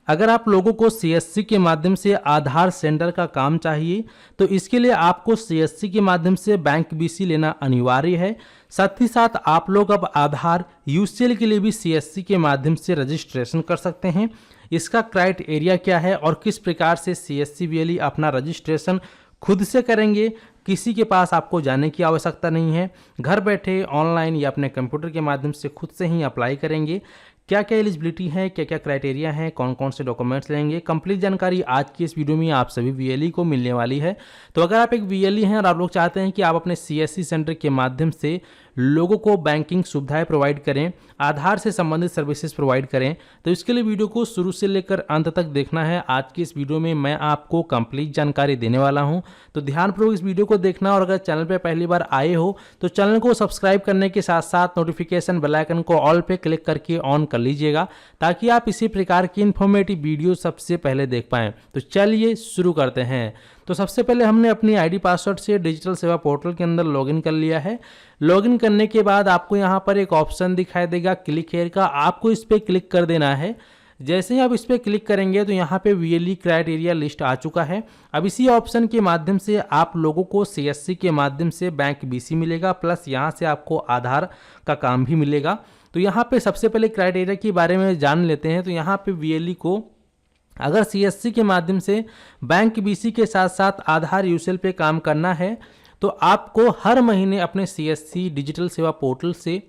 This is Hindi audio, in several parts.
अगर आप लोगों को सीएससी के माध्यम से आधार सेंटर का काम चाहिए तो इसके लिए आपको सीएससी के माध्यम से बैंक बीसी लेना अनिवार्य है। साथ ही साथ आप लोग अब आधार यूसीएल के लिए भी सीएससी के माध्यम से रजिस्ट्रेशन कर सकते हैं। इसका क्राइटेरिया क्या है और किस प्रकार से सीएससी वीएलई अपना रजिस्ट्रेशन खुद से करेंगे, किसी के पास आपको जाने की आवश्यकता नहीं है। घर बैठे ऑनलाइन या अपने कंप्यूटर के माध्यम से खुद से ही अप्लाई करेंगे। क्या क्या एलिजिबिलिटी है, क्या क्या क्राइटेरिया है, कौन कौन से डॉक्यूमेंट्स लेंगे, कंप्लीट जानकारी आज की इस वीडियो में आप सभी वीएलई को मिलने वाली है। तो अगर आप एक वीएलई हैं और आप लोग चाहते हैं कि आप अपने सीएससी सेंटर के माध्यम से लोगों को बैंकिंग सुविधाएं प्रोवाइड करें, आधार से संबंधित सर्विसेज प्रोवाइड करें, तो इसके लिए वीडियो को शुरू से लेकर अंत तक देखना है। आज की इस वीडियो में मैं आपको कंप्लीट जानकारी देने वाला हूं, तो ध्यानपूर्वक इस वीडियो को देखना। और अगर चैनल पर पहली बार आए हो तो चैनल को सब्सक्राइब करने के साथ साथ नोटिफिकेशन बेल आइकन को ऑल पे क्लिक करके ऑन कर लीजिएगा, ताकि आप इसी प्रकार की इन्फॉर्मेटिव वीडियो सबसे पहले देख पाएं। तो चलिए शुरू करते हैं। तो सबसे पहले हमने अपनी आईडी पासवर्ड से डिजिटल सेवा पोर्टल के अंदर लॉगिन कर लिया है। लॉगिन करने के बाद आपको यहाँ पर एक ऑप्शन दिखाई देगा क्लिक हियर का, आपको इस पर क्लिक कर देना है। जैसे ही आप इस पर क्लिक करेंगे तो यहाँ पे वीएलई क्राइटेरिया लिस्ट आ चुका है। अब इसी ऑप्शन के माध्यम से आप लोगों को सीएससी के माध्यम से बैंक बीसी मिलेगा, प्लस यहाँ से आपको आधार का काम भी मिलेगा। तो यहाँ पे सबसे पहले क्राइटेरिया के बारे में जान लेते हैं। तो यहाँ पे वीएलई को अगर सीएससी के माध्यम से बैंक बीसी के साथ साथ आधार यूसीएल पे काम करना है तो आपको हर महीने अपने सीएससी डिजिटल सेवा पोर्टल से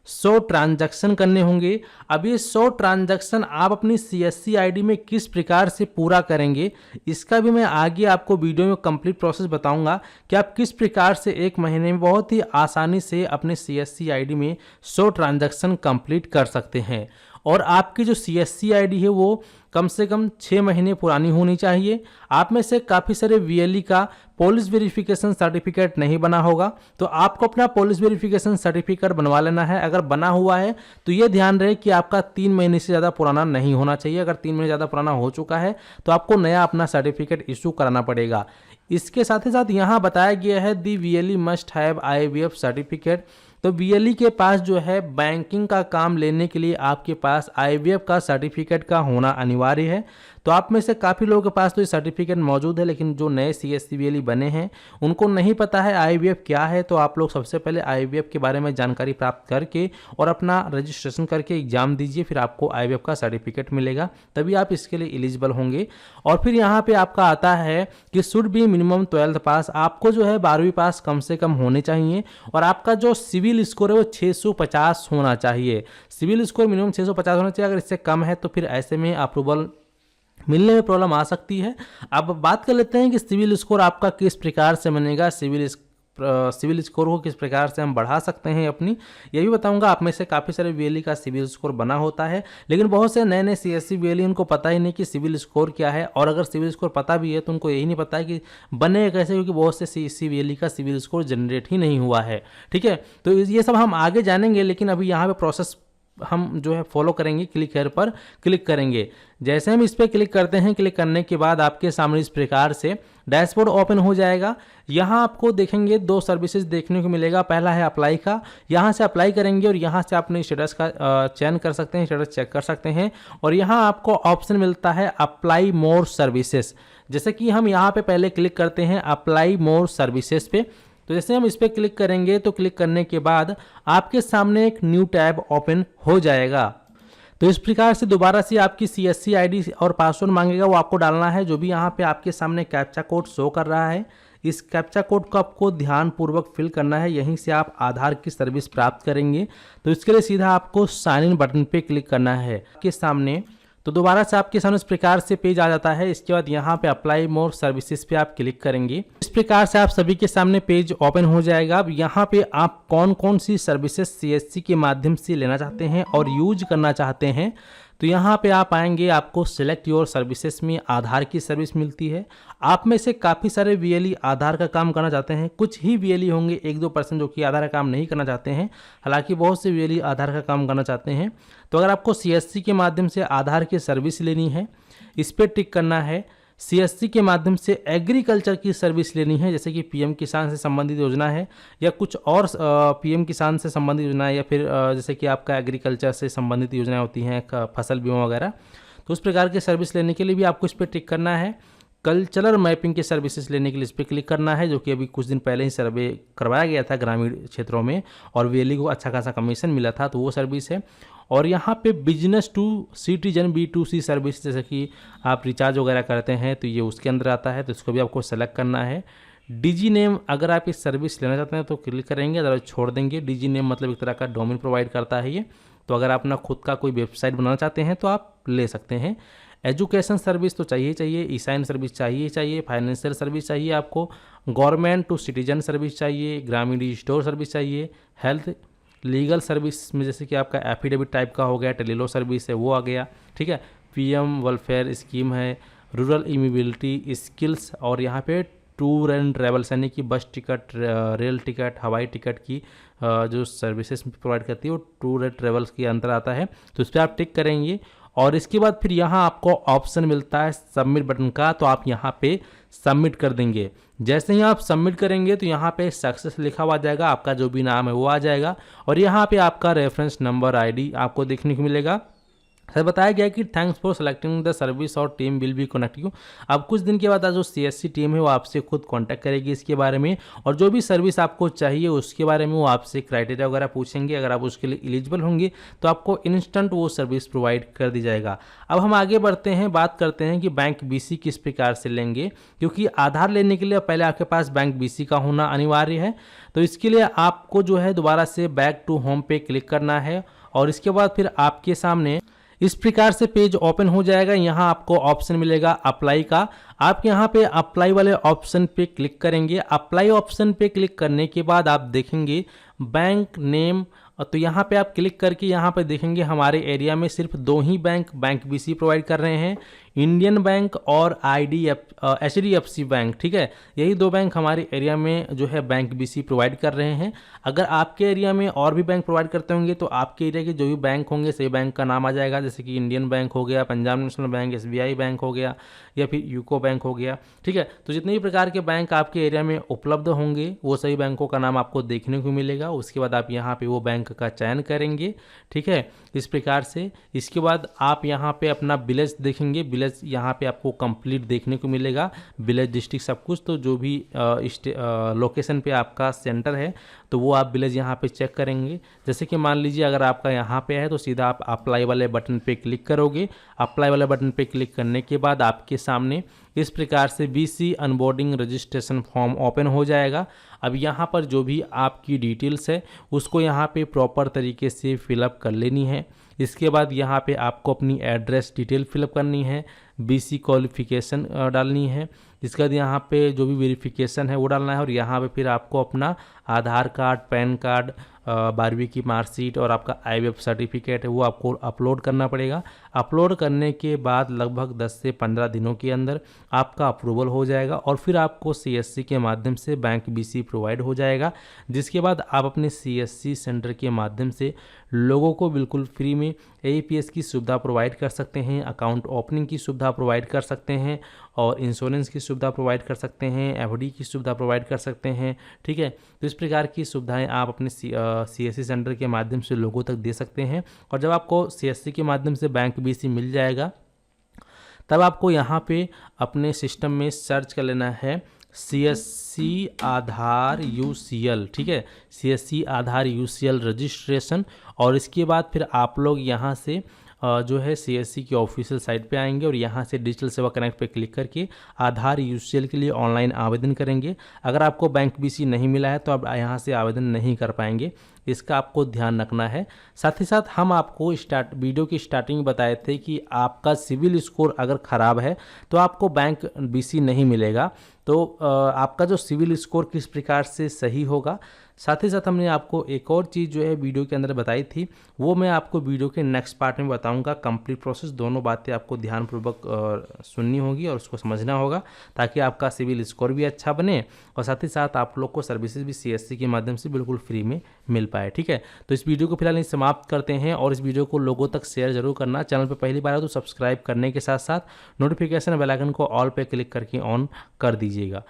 100 ट्रांजैक्शन करने होंगे। अब ये 100 ट्रांजैक्शन आप अपनी सीएससी आईडी में किस प्रकार से पूरा करेंगे, इसका भी मैं आगे आपको वीडियो में कंप्लीट प्रोसेस बताऊंगा कि आप किस प्रकार से एक महीने में बहुत ही आसानी से अपने सीएससी आईडी में 100 ट्रांजैक्शन कंप्लीट कर सकते हैं। और आपकी जो सीएससी आईडी है वो कम से कम 6 महीने पुरानी होनी चाहिए। आप में से काफ़ी सारे वीएलई का पुलिस वेरिफिकेशन सर्टिफिकेट नहीं बना होगा, तो आपको अपना पुलिस वेरिफिकेशन सर्टिफिकेट बनवा लेना है। अगर बना हुआ है तो ये ध्यान रहे कि आपका 3 महीने से ज़्यादा पुराना नहीं होना चाहिए। अगर 3 महीने ज़्यादा पुराना हो चुका है तो आपको नया अपना सर्टिफिकेट इशू कराना पड़ेगा। इसके साथ ही साथ यहाँ बताया गया है the VLE must have IVF certificate. तो वीएलई के पास जो है बैंकिंग का काम लेने के लिए आपके पास आईवीएफ का सर्टिफिकेट का होना अनिवार्य है। तो आप में से काफ़ी लोगों के पास तो ये सर्टिफिकेट मौजूद है, लेकिन जो नए सीएससी वीएलई बने हैं उनको नहीं पता है आईवीएफ क्या है। तो आप लोग सबसे पहले आईवीएफ के बारे में जानकारी प्राप्त करके और अपना रजिस्ट्रेशन करके एग्जाम दीजिए, फिर आपको आईवीएफ का सर्टिफिकेट मिलेगा, तभी आप इसके लिए एलिजिबल होंगे। और फिर यहाँ पे आपका आता है कि शुड बी मिनिमम 12th पास, आपको जो है 12वीं पास कम से कम होने चाहिए। और आपका जो सिविल स्कोर है वो 650 होना चाहिए। सिविल स्कोर मिनिमम 650 होना चाहिए। अगर इससे कम है तो फिर ऐसे में अप्रूवल मिलने में प्रॉब्लम आ सकती है। अब बात कर लेते हैं कि सिविल स्कोर आपका किस प्रकार से बनेगा, सिविल स्कोर को किस प्रकार से हम बढ़ा सकते हैं अपनी, ये भी बताऊंगा। आप में से काफ़ी सारे वीएलई का सिविल स्कोर बना होता है, लेकिन बहुत से नए नए सीएससी वीएलई उनको पता ही नहीं कि सिविल स्कोर क्या है। और अगर सिविल स्कोर पता भी है तो उनको यही नहीं पता है कि बने कैसे, क्योंकि बहुत से सीएससी वीएलई का सिविल स्कोर जनरेट ही नहीं हुआ है। ठीक है, तो ये सब हम आगे जानेंगे, लेकिन अभी यहाँ पे प्रोसेस हम जो है फॉलो करेंगे। क्लिक हेयर पर क्लिक करेंगे। जैसे हम इस पर क्लिक करते हैं, क्लिक करने के बाद आपके सामने इस प्रकार से डैशबोर्ड ओपन हो जाएगा। यहाँ आपको देखेंगे 2 सर्विसेज देखने को मिलेगा। पहला है अप्लाई का, यहाँ से अप्लाई करेंगे और यहाँ से अपने स्टेटस का चयन कर सकते हैं, स्टेटस चेक कर सकते हैं। और यहाँ आपको ऑप्शन मिलता है अप्लाई मोर सर्विसेज। जैसे कि हम यहाँ पे पहले क्लिक करते हैं अप्लाई मोर सर्विसेज पे। तो जैसे हम इस पर क्लिक करेंगे तो क्लिक करने के बाद आपके सामने एक न्यू टैब ओपन हो जाएगा। तो इस प्रकार से दोबारा से आपकी सीएससी आईडी और पासवर्ड मांगेगा, वो आपको डालना है। जो भी यहाँ पे आपके सामने कैप्चा कोड शो कर रहा है, इस कैप्चा कोड को आपको ध्यानपूर्वक फिल करना है। यहीं से आप आधार की सर्विस प्राप्त करेंगे। तो इसके लिए सीधा आपको साइन इन बटन पे क्लिक करना है आपके सामने। तो दोबारा से आपके सामने इस प्रकार से पेज आ जाता है। इसके बाद यहाँ पे अप्लाई मोर सर्विसेज पे आप क्लिक करेंगे। इस प्रकार से आप सभी के सामने पेज ओपन हो जाएगा। अब यहाँ पे आप कौन कौन सी सर्विसेज सीएससी के माध्यम से लेना चाहते हैं और यूज करना चाहते हैं, तो यहाँ पे आप आएंगे, आपको सिलेक्ट योर सर्विसेज में आधार की सर्विस मिलती है। आप में से काफ़ी सारे वीएलई आधार का काम करना चाहते हैं, कुछ ही वीएलई होंगे 1-2% जो कि आधार का काम नहीं करना चाहते हैं। हालांकि बहुत से वीएलई आधार का काम करना चाहते हैं। तो अगर आपको सीएससी के माध्यम से आधार की सर्विस लेनी है, इस पर टिक करना है। सीएससी के माध्यम से एग्रीकल्चर की सर्विस लेनी है, जैसे कि पीएम किसान से संबंधित योजना है या कुछ और पीएम किसान से संबंधित योजना है, या फिर जैसे कि आपका एग्रीकल्चर से संबंधित योजनाएं होती हैं, फसल बीमा वगैरह, तो उस प्रकार की सर्विस लेने के लिए भी आपको इस पर टिक करना है। कल्चरल मैपिंग के सर्विसेज लेने के लिए इस पर क्लिक करना है, जो कि अभी कुछ दिन पहले ही सर्वे करवाया गया था ग्रामीण क्षेत्रों में और वीएलई को अच्छा खासा कमीशन मिला था, तो वो सर्विस है। और यहाँ पे business to citizen B2C service, जैसे कि आप रिचार्ज वगैरह करते हैं तो ये उसके अंदर आता है, तो इसको भी आपको सेलेक्ट करना है। डीजी नेम, अगर आप इस सर्विस लेना चाहते हैं तो क्लिक करेंगे, अगर छोड़ देंगे। डीजी नेम मतलब एक तरह का डोमेन प्रोवाइड करता है ये, तो अगर आप अपना खुद का कोई वेबसाइट बनाना चाहते हैं तो आप ले सकते हैं। एजुकेशन सर्विस तो चाहिए चाहिए, ई साइन सर्विस चाहिए चाहिए, फाइनेंशियल सर्विस चाहिए आपको, गवर्नमेंट टू सिटीजन सर्विस चाहिए, ग्रामीण स्टोर सर्विस चाहिए, हेल्थ लीगल सर्विस में जैसे कि आपका एफिडेविट टाइप का हो गया, टेलीलॉ सर्विस है वो आ गया, ठीक है। पीएम वेलफेयर स्कीम है, रूरल इमिबिलिटी स्किल्स, और यहाँ पे टूर एंड ट्रैवल्स यानी कि बस टिकट, रेल टिकट, हवाई टिकट की जो सर्विसेज प्रोवाइड करती है वो टूर एंड ट्रैवल्स के अंदर आता है, तो इस पर आप टिक करेंगे। और इसके बाद फिर यहाँ आपको ऑप्शन मिलता है सबमिट बटन का, तो आप यहाँ पे सबमिट कर देंगे। जैसे ही आप सबमिट करेंगे तो यहाँ पे सक्सेस लिखा हुआ जाएगा, आपका जो भी नाम है वो आ जाएगा और यहाँ पे आपका रेफरेंस नंबर ID आपको देखने को मिलेगा। सर बताया गया कि thanks for selecting the service और team will be connect you. अब कुछ दिन के बाद जो CSC टीम है वो आपसे खुद कांटेक्ट करेगी इसके बारे में, और जो भी सर्विस आपको चाहिए उसके बारे में वो आपसे क्राइटेरिया वगैरह पूछेंगे। अगर आप उसके लिए एलिजिबल होंगे तो आपको इंस्टेंट वो सर्विस प्रोवाइड कर दी जाएगा। अब हम आगे बढ़ते हैं, बात करते हैं कि बैंक BC किस प्रकार से लेंगे, क्योंकि आधार लेने के लिए पहले आपके पास बैंक BC का होना अनिवार्य है। तो इसके लिए आपको जो है दोबारा से बैक टू होम पे क्लिक करना है और इसके बाद फिर आपके सामने इस प्रकार से पेज ओपन हो जाएगा। यहाँ आपको ऑप्शन मिलेगा अप्लाई का, आप यहाँ पे अप्लाई वाले ऑप्शन पे क्लिक करेंगे। अप्लाई ऑप्शन पे क्लिक करने के बाद आप देखेंगे बैंक नेम, तो यहाँ पे आप क्लिक करके यहाँ पे देखेंगे हमारे एरिया में सिर्फ 2 ही बैंक BC प्रोवाइड कर रहे हैं, इंडियन बैंक और HDFC बैंक, ठीक है। यही 2 बैंक हमारे एरिया में जो है बैंक BC प्रोवाइड कर रहे हैं। अगर आपके एरिया में और भी बैंक प्रोवाइड करते होंगे तो आपके एरिया के जो भी बैंक होंगे सही बैंक का नाम आ जाएगा, जैसे कि इंडियन बैंक हो गया, Punjab national bank, SBI bank हो गया या फिर यूको बैंक हो गया, ठीक है। तो जितने भी प्रकार के बैंक आपके एरिया में उपलब्ध होंगे वो सही बैंकों का नाम आपको देखने को मिलेगा। उसके बाद आप यहाँ पे वो बैंक का चयन करेंगे, ठीक है, इस प्रकार से। इसके बाद आप यहाँ पे अपना विलेज देखेंगे, विलेज यहाँ पे आपको कंप्लीट देखने को मिलेगा, विलेज डिस्ट्रिक्ट सब कुछ। तो जो भी लोकेशन पे आपका सेंटर है तो वो आप विलेज यहाँ पे चेक करेंगे। जैसे कि मान लीजिए अगर आपका यहाँ पे है तो सीधा आप अप्लाई वाले बटन पे क्लिक करोगे। अप्लाई वाले बटन पे क्लिक करने के बाद आपके सामने इस प्रकार से BC onboarding registration form open हो जाएगा। अब यहाँ पर जो भी आपकी डिटेल्स है उसको यहाँ पे प्रॉपर तरीके से फिलअप कर लेनी है। इसके बाद यहाँ पे आपको अपनी एड्रेस डिटेल फिलअप करनी है, BC क्वालिफिकेशन डालनी है, इसके बाद यहाँ पे जो भी वेरिफिकेशन है वो डालना है और यहाँ पे फिर आपको अपना आधार कार्ड, पैन कार्ड, 12वीं की मार्कशीट और आपका IBF सर्टिफिकेट है वो आपको अपलोड करना पड़ेगा। अपलोड करने के बाद लगभग 10 से 15 दिनों के अंदर आपका अप्रूवल हो जाएगा और फिर आपको CSC के माध्यम से बैंक BC प्रोवाइड हो जाएगा, जिसके बाद आप अपने CSC सेंटर के माध्यम से लोगों को बिल्कुल फ्री में AEPS की सुविधा प्रोवाइड कर सकते हैं, अकाउंट ओपनिंग की सुविधा प्रोवाइड कर सकते हैं और इंश्योरेंस की सुविधा प्रोवाइड कर सकते हैं, FD की सुविधा प्रोवाइड कर सकते हैं, ठीक है। तो इस प्रकार की सुविधाएं आप अपने CSC सेंटर के माध्यम से लोगों तक दे सकते हैं। और जब आपको CSC के माध्यम से बैंक BC मिल जाएगा तब आपको यहाँ पे अपने सिस्टम में सर्च कर लेना है CSC आधार UCL, ठीक है, CSC आधार UCL रजिस्ट्रेशन। और इसके बाद फिर आप लोग यहाँ से जो है CSC की ऑफिशियल साइट पे आएंगे और यहाँ से डिजिटल सेवा कनेक्ट पे क्लिक करके आधार UCL के लिए ऑनलाइन आवेदन करेंगे। अगर आपको बैंक BC नहीं मिला है तो आप यहाँ से आवेदन नहीं कर पाएंगे, इसका आपको ध्यान रखना है। साथ ही साथ हम आपको वीडियो की स्टार्टिंग में बताए थे कि आपका सिविल स्कोर अगर ख़राब है तो आपको बैंक BC नहीं मिलेगा। तो आपका जो सिविल स्कोर किस प्रकार से सही होगा, साथ ही साथ हमने आपको एक और चीज़ जो है वीडियो के अंदर बताई थी वो मैं आपको वीडियो के नेक्स्ट पार्ट में बताऊंगा। कंप्लीट प्रोसेस, दोनों बातें आपको ध्यानपूर्वक सुननी होगी और उसको समझना होगा ताकि आपका सिविल स्कोर भी अच्छा बने और साथ ही साथ आप लोग को सर्विसेज भी CSC के माध्यम से बिल्कुल फ्री में मिल पाए, ठीक है। तो इस वीडियो को फिलहाल समाप्त करते हैं और इस वीडियो को लोगों तक शेयर जरूर करना। चैनल पर पहली बार है तो सब्सक्राइब करने के साथ साथ नोटिफिकेशन बेल आइकन को ऑल पे क्लिक करके ऑन कर दीजिएगा।